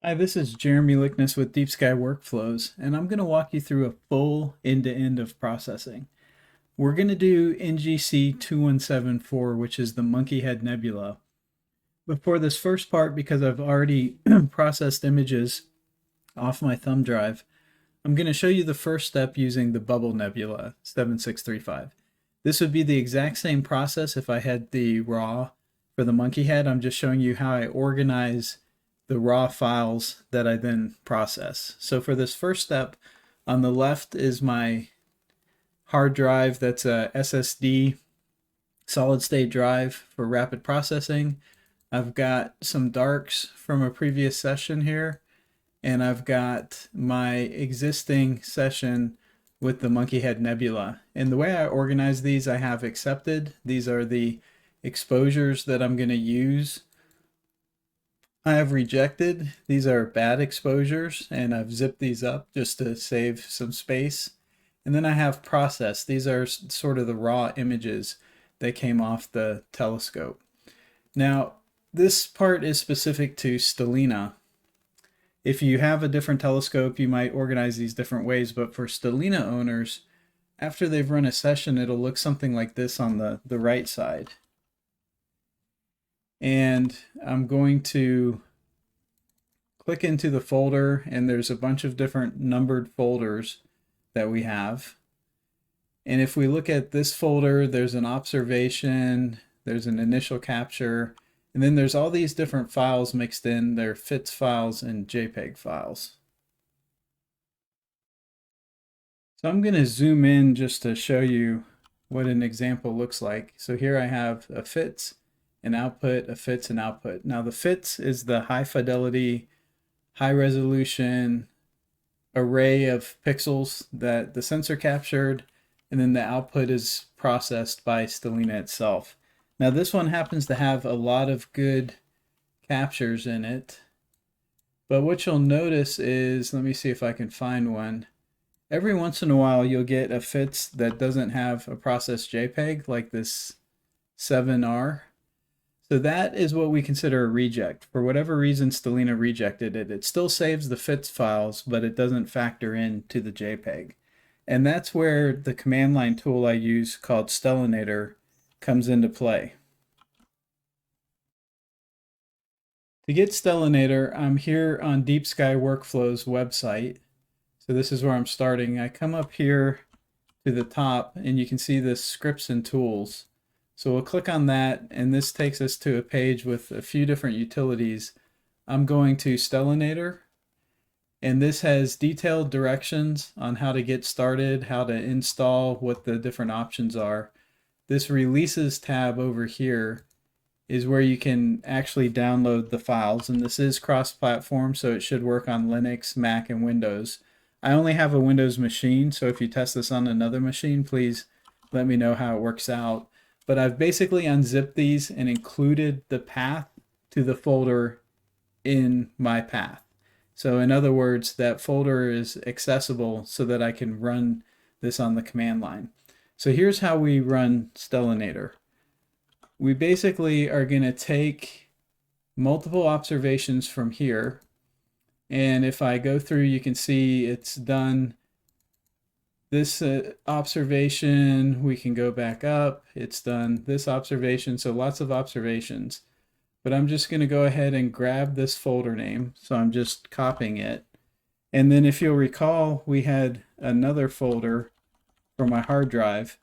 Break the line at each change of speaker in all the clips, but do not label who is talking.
Hi, this is Jeremy Lickness with Deep Sky Workflows, and I'm going to walk you through a full end-to-end of processing. We're going to do NGC2174, which is the Monkey Head Nebula. But for this first part, because I've already processed images off my thumb drive, I'm going to show you the first step using the Bubble Nebula 7635. This would be the exact same process if I had the RAW for the Monkey Head. I'm just showing you how I organize the raw files that I then process. So for this first step, on the left is my hard drive. That's a SSD solid state drive for rapid processing. I've got some darks from a previous session here, and I've got my existing session with the Monkey Head Nebula. And the way I organize these, I have accepted. These are the exposures that I'm going to use. I have rejected. These are bad exposures, and I've zipped these up just to save some space. And then I have processed. These are sort of the raw images that came off the telescope. Now, this part is specific to Stellina. If you have a different telescope, you might organize these different ways, but for Stellina owners, after they've run a session, it'll look something like this on the right side. And I'm going to click into the folder, and there's a bunch of different numbered folders that we have. And if we look at this folder, there's an observation, there's an initial capture, and then there's all these different files mixed in. They're FITS files and JPEG files. So I'm going to zoom in just to show you what an example looks like. So here I have a FITS, an output, a FITS, and output. Now the FITS is the high fidelity, high resolution array of pixels that the sensor captured, and then the output is processed by Stellina itself. Now this one happens to have a lot of good captures in it, but what you'll notice is, let me see if I can find one. Every once in a while you'll get a FITS that doesn't have a processed JPEG, like this 7R. So that is what we consider a reject. For whatever reason Stellina rejected it. It still saves the FITS files, but it doesn't factor into the JPEG. And that's where the command line tool I use called Stellinator comes into play. To get Stellinator, I'm here on Deep Sky Workflows website. So this is where I'm starting. I come up here to the top, and you can see the scripts and tools. So we'll click on that, and this takes us to a page with a few different utilities. I'm going to Stellinator, and this has detailed directions on how to get started, how to install, what the different options are. This Releases tab over here is where you can actually download the files, and this is cross-platform, so it should work on Linux, Mac, and Windows. I only have a Windows machine, so if you test this on another machine, please let me know how it works out. But I've basically unzipped these and included the path to the folder in my path. So in other words, that folder is accessible so that I can run this on the command line. So here's how we run Stellinator. We basically are going to take multiple observations from here. And if I go through, you can see it's done this observation. We can go back up. It's done this observation. So lots of observations. But I'm just going to go ahead and grab this folder name. So I'm just copying it. And then if you'll recall, we had another folder for my hard drive.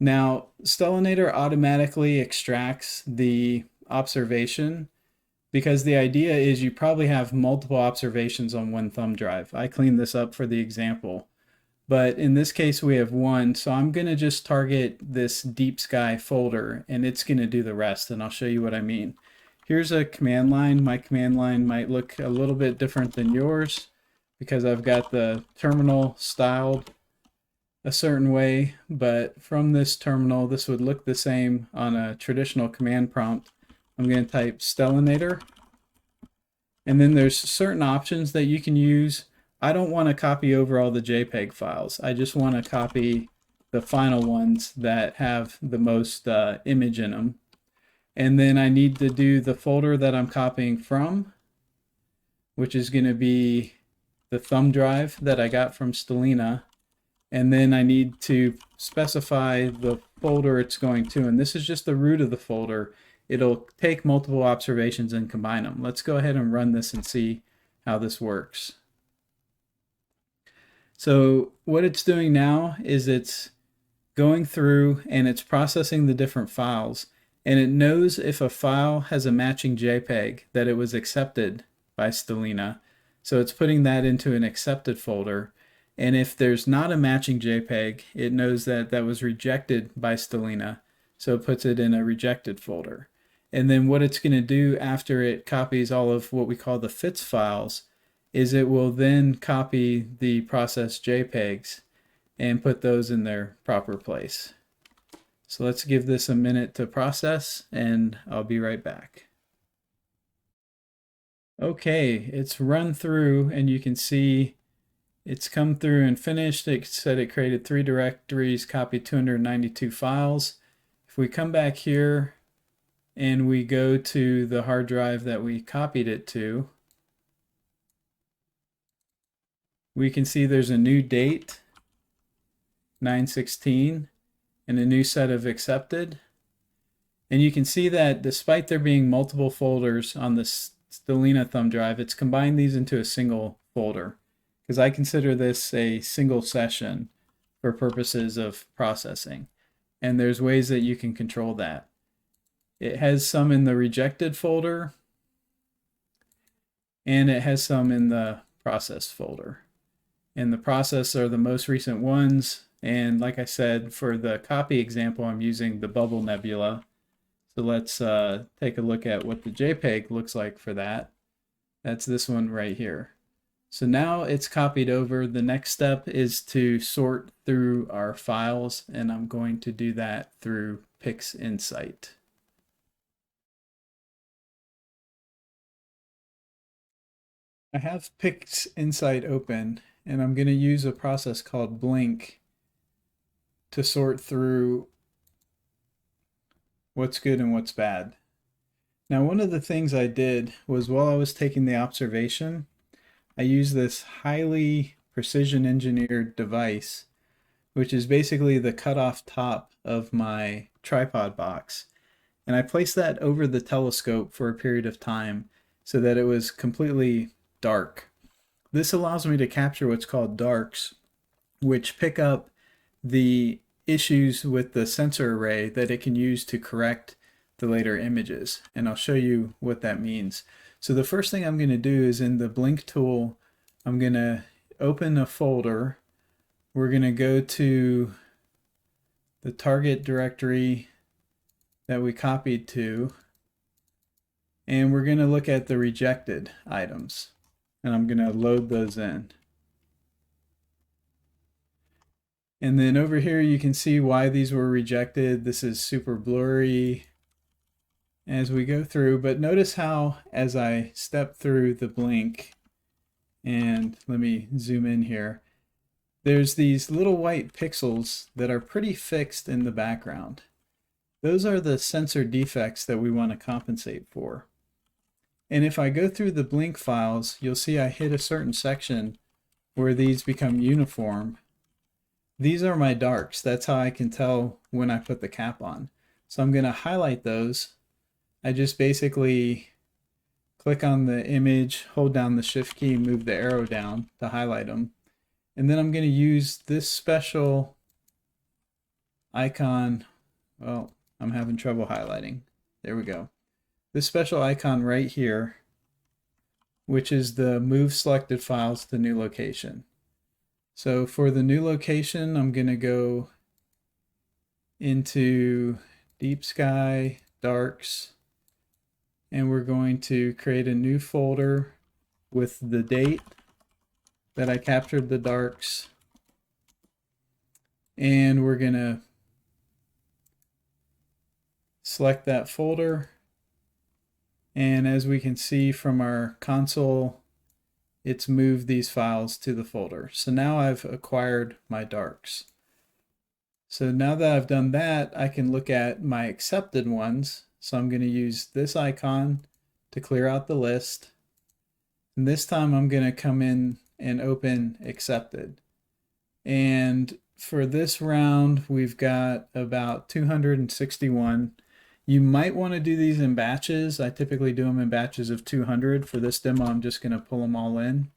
Now, Stellinator automatically extracts the observation because the idea is you probably have multiple observations on one thumb drive. I cleaned this up for the example. But in this case, we have one. So I'm going to just target this Deep Sky folder, and it's going to do the rest. And I'll show you what I mean. Here's a command line. My command line might look a little bit different than yours because I've got the terminal styled a certain way. But from this terminal, this would look the same on a traditional command prompt. I'm going to type Stellinator. And then there's certain options that you can use. I don't want to copy over all the JPEG files. I just want to copy the final ones that have the most image in them. And then I need to do the folder that I'm copying from. which is going to be the thumb drive that I got from Stellina. And then I need to specify the folder it's going to. And this is just the root of the folder. It'll take multiple observations and combine them. Let's go ahead and run this and see how this works. So what it's doing now is it's going through and it's processing the different files. And it knows if a file has a matching JPEG that it was accepted by Stellina. So it's putting that into an accepted folder. And if there's not a matching JPEG, it knows that that was rejected by Stellina. So it puts it in a rejected folder. And then what it's going to do after it copies all of what we call the fits files is it will then copy the processed JPEGs and put those in their proper place. So let's give this a minute to process and I'll be right back. Okay, it's run through and you can see it's come through and finished. It said it created 3 directories, copied 292 files. If we come back here and we go to the hard drive that we copied it to, we can see there's a new date, 9/16, and a new set of accepted. And you can see that despite there being multiple folders on the Stellina thumb drive, it's combined these into a single folder, because I consider this a single session for purposes of processing. And there's ways that you can control that. It has some in the rejected folder, and it has some in the process folder. And the process are the most recent ones. And like I said, for the copy example, I'm using the Bubble Nebula. So let's take a look at what the JPEG looks like for that. That's this one right here. So now it's copied over. The next step is to sort through our files, and I'm going to do that through PixInsight. I have PixInsight open, and I'm going to use a process called Blink to sort through what's good and what's bad. Now, one of the things I did was while I was taking the observation, I used this highly precision engineered device, which is basically the cutoff top of my tripod box. And I placed that over the telescope for a period of time so that it was completely dark. This allows me to capture what's called darks, which pick up the issues with the sensor array that it can use to correct the later images. And I'll show you what that means. So the first thing I'm going to do is in the Blink tool, I'm going to open a folder. We're going to go to the target directory that we copied to, and we're going to look at the rejected items. And I'm going to load those in. And then over here you can see why these were rejected. This is super blurry as we go through, but notice how as I step through the Blink, and let me zoom in here, there's these little white pixels that are pretty fixed in the background. Those are the sensor defects that we want to compensate for. And if I go through the Blink files, you'll see I hit a certain section where these become uniform. These are my darks. That's how I can tell when I put the cap on. So I'm going to highlight those. I just basically click on the image, hold down the shift key, move the arrow down to highlight them. And then I'm going to use this special icon. Well, I'm having trouble highlighting. There we go. This special icon right here, which is the move selected files to new location. So for the new location, I'm going to go into Deep Sky, Darks, and we're going to create a new folder with the date that I captured the darks. And we're going to select that folder. And as we can see from our console, it's moved these files to the folder. So now I've acquired my darks. So now that I've done that, I can look at my accepted ones. So I'm going to use this icon to clear out the list. And this time I'm going to come in and open accepted. And for this round, we've got about 261. You might want to do these in batches. I typically do them in batches of 200. For this demo, I'm just going to pull them all in.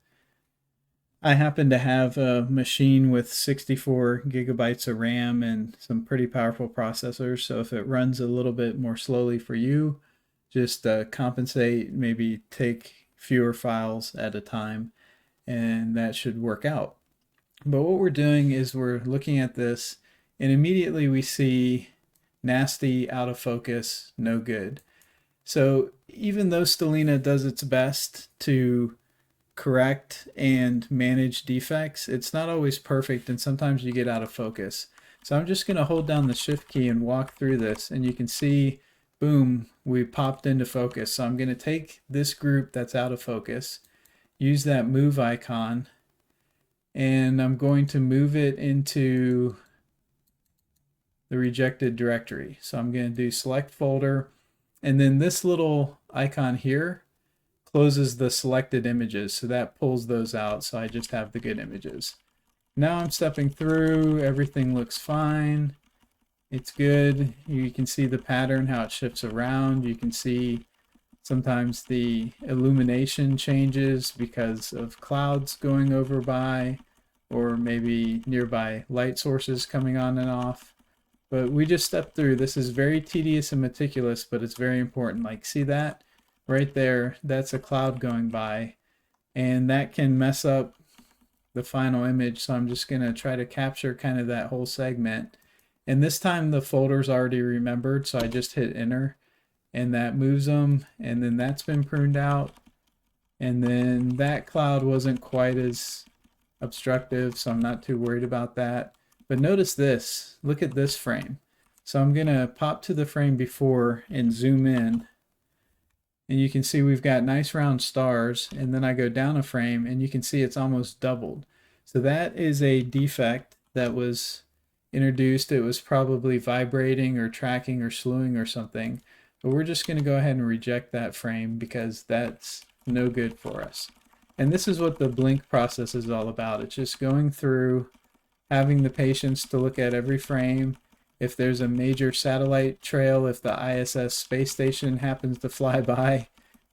I happen to have a machine with 64 gigabytes of RAM and some pretty powerful processors. So if it runs a little bit more slowly for you, just compensate, maybe take fewer files at a time, and that should work out. But what we're doing is we're looking at this, and immediately we see nasty, out of focus, no good. So even though Stellina does its best to correct and manage defects, it's not always perfect, and sometimes you get out of focus. So I'm just going to hold down the shift key and walk through this, and you can see, boom, we popped into focus. So I'm going to take this group that's out of focus, use that move icon, and I'm going to move it into the rejected directory. So I'm going to do select folder, and then this little icon here closes the selected images, so that pulls those out, so I just have the good images. Now I'm stepping through, everything looks fine, it's good. You can see the pattern, how it shifts around. You can see sometimes the illumination changes because of clouds going over by, or maybe nearby light sources coming on and off. But we just stepped through. This is very tedious and meticulous, but it's very important. Like, see that? Right there, that's a cloud going by, and that can mess up the final image. So I'm just going to try to capture kind of that whole segment. And this time the folder's already remembered, so I just hit enter, and that moves them, and then that's been pruned out. And then that cloud wasn't quite as obstructive, so I'm not too worried about that. But notice this, look at this frame. So I'm going to pop to the frame before and zoom in. And you can see we've got nice round stars, and then I go down a frame and you can see it's almost doubled. So that is a defect that was introduced. It was probably vibrating or tracking or slewing or something. But we're just going to go ahead and reject that frame because that's no good for us. And this is what the blink process is all about. It's just going through, having the patience to look at every frame. If there's a major satellite trail, if the ISS space station happens to fly by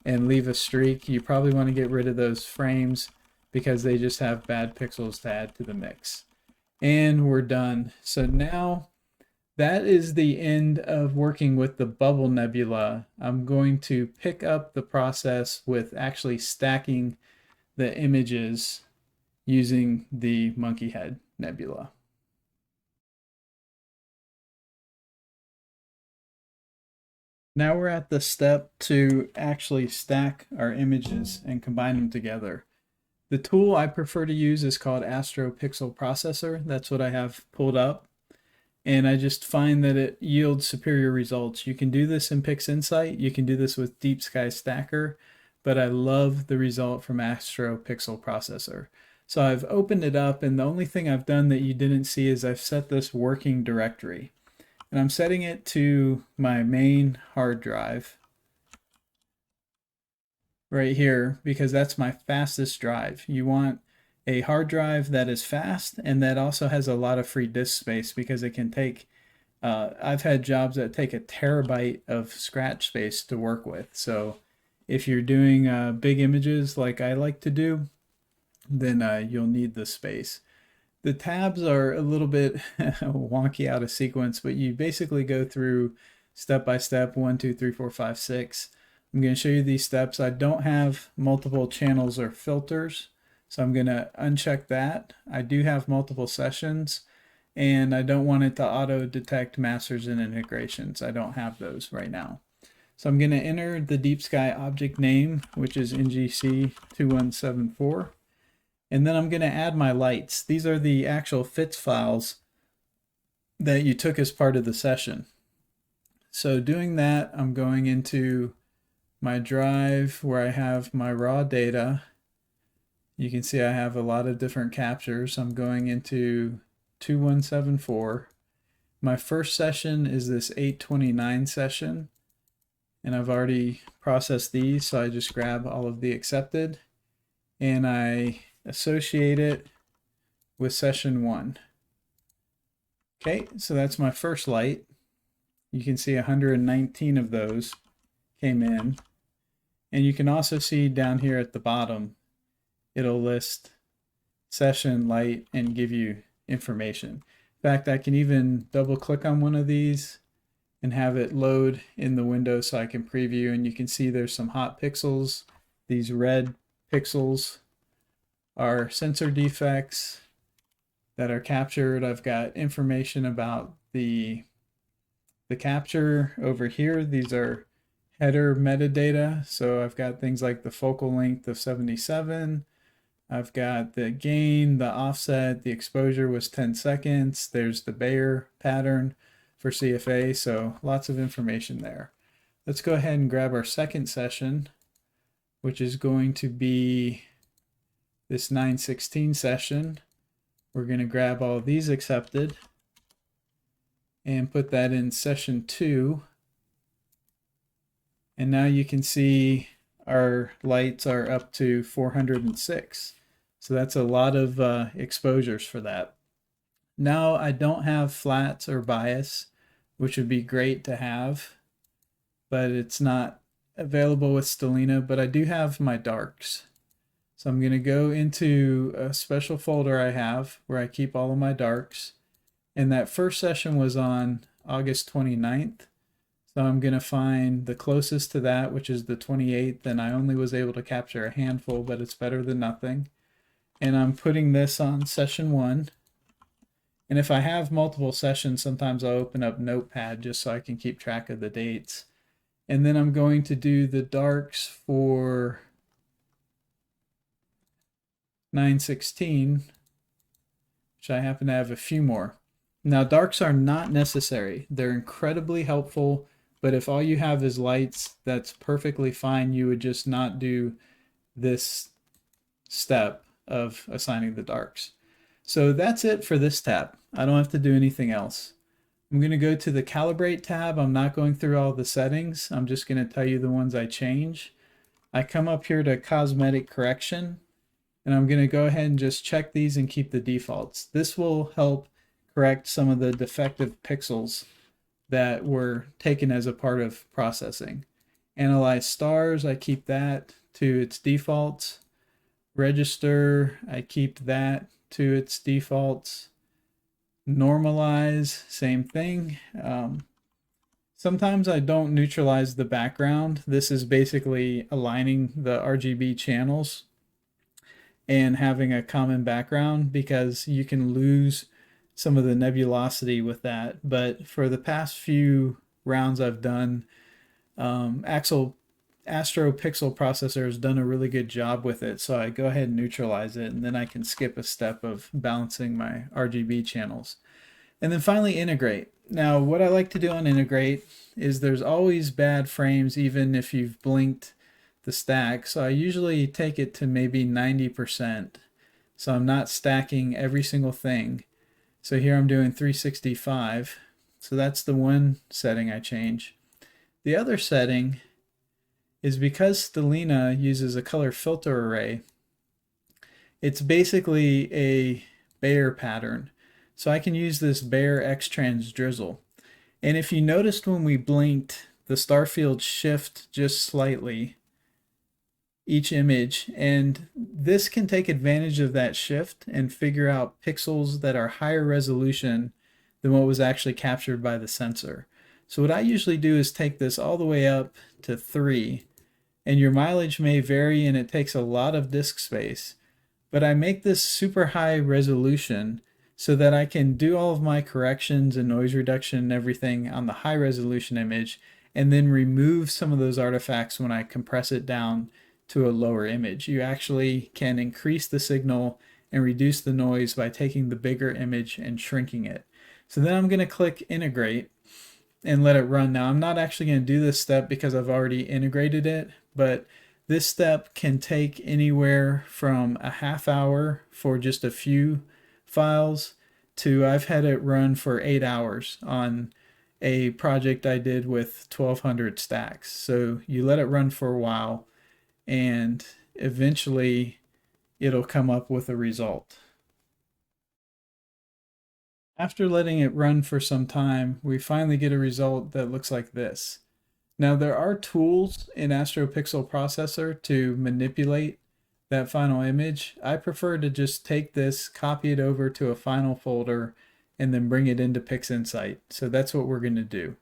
and leave a streak, you probably want to get rid of those frames because they just have bad pixels to add to the mix. And we're done. So now that is the end of working with the bubble nebula. I'm going to pick up the process with actually stacking the images using the Monkey Head Nebula. Now we're at the step to actually stack our images and combine them together. The tool I prefer to use is called AstroPixel Processor. That's what I have pulled up. And I just find that it yields superior results. You can do this in PixInsight. You can do this with Deep Sky Stacker. But I love the result from AstroPixel Processor. So I've opened it up, and the only thing I've done that you didn't see is I've set this working directory. And I'm setting it to my main hard drive right here because that's my fastest drive. You want a hard drive that is fast and that also has a lot of free disk space because it can take, I've had jobs that take a terabyte of scratch space to work with. So if you're doing big images like I like to do, then you'll need the space. The tabs are a little bit wonky out of sequence, but you basically go through step by step, 1, 2, 3, 4, 5, 6. I'm going to show you these steps. I don't have multiple channels or filters, so I'm going to uncheck that. I do have multiple sessions, and I don't want it to auto detect masters and integrations. I don't have those right now. So I'm going to enter the Deep Sky object name, which is NGC2174. And then I'm going to add my lights. These are the actual FITS files that you took as part of the session. So doing that, I'm going into my drive where I have my raw data. You can see I have a lot of different captures. I'm going into 2174. My first session is this 829 session, and I've already processed these, so I just grab all of the accepted. and I associate it with session 1. Okay, so that's my first light. You can see 119 of those came in. And you can also see down here at the bottom, it'll list session, light, and give you information. In fact, I can even double click on one of these and have it load in the window so I can preview, and you can see there's some hot pixels. These red pixels are sensor defects that are captured. I've got information about the capture over here. These are header metadata. So I've got things like the focal length of 77. I've got the gain, the offset, the exposure was 10 seconds. There's the Bayer pattern for CFA. So lots of information there. Let's go ahead and grab our second session, which is going to be this 916 session. We're going to grab all these accepted and put that in session 2. And now you can see our lights are up to 406. So that's a lot of exposures for that. Now I don't have flats or bias, which would be great to have, but it's not available with Stellina, but I do have my darks. So I'm going to go into a special folder I have where I keep all of my darks. And that first session was on August 29th. So I'm going to find the closest to that, which is the 28th, and I only was able to capture a handful, but it's better than nothing. And I'm putting this on session 1. And if I have multiple sessions, sometimes I'll open up Notepad just so I can keep track of the dates. And then I'm going to do the darks for 916, which I happen to have a few more. Now, darks are not necessary. They're incredibly helpful, but if all you have is lights, that's perfectly fine. You would just not do this step of assigning the darks. So that's it for this tab. I don't have to do anything else. I'm going to go to the Calibrate tab. I'm not going through all the settings. I'm just going to tell you the ones I change. I come up here to Cosmetic Correction, and I'm going to go ahead and just check these and keep the defaults. This will help correct some of the defective pixels that were taken as a part of processing. Analyze stars, I keep that to its defaults. Register, I keep that to its defaults. Normalize, same thing. Sometimes I don't neutralize the background. This is basically aligning the RGB channels and having a common background, because you can lose some of the nebulosity with that. But for the past few rounds I've done, AstroPixel Processor has done a really good job with it. So I go ahead and neutralize it, and then I can skip a step of balancing my RGB channels. And then finally, integrate. Now, what I like to do on integrate is there's always bad frames, even if you've blinked the stack. So I usually take it to maybe 90%. So I'm not stacking every single thing. So here I'm doing 365. So that's the one setting I change. The other setting is because Stellina uses a color filter array, it's basically a Bayer pattern. So I can use this Bayer X-Trans drizzle. And if you noticed when we blinked, the star fields shift just slightly each image, and this can take advantage of that shift and figure out pixels that are higher resolution than what was actually captured by the sensor. So what I usually do is take this all the way up to 3, and your mileage may vary and it takes a lot of disk space, but I make this super high resolution so that I can do all of my corrections and noise reduction and everything on the high resolution image, and then remove some of those artifacts when I compress it down to a lower image. You actually can increase the signal and reduce the noise by taking the bigger image and shrinking it. So then I'm going to click integrate and let it run. Now I'm not actually going to do this step because I've already integrated it, but this step can take anywhere from a half hour for just a few files to I've had it run for 8 hours on a project I did with 1200 stacks. So you let it run for a while, and eventually it'll come up with a result. After letting it run for some time, we finally get a result that looks like this. Now there are tools in AstroPixel Processor to manipulate that final image. I prefer to just take this, copy it over to a final folder, and then bring it into PixInsight. So that's what we're going to do.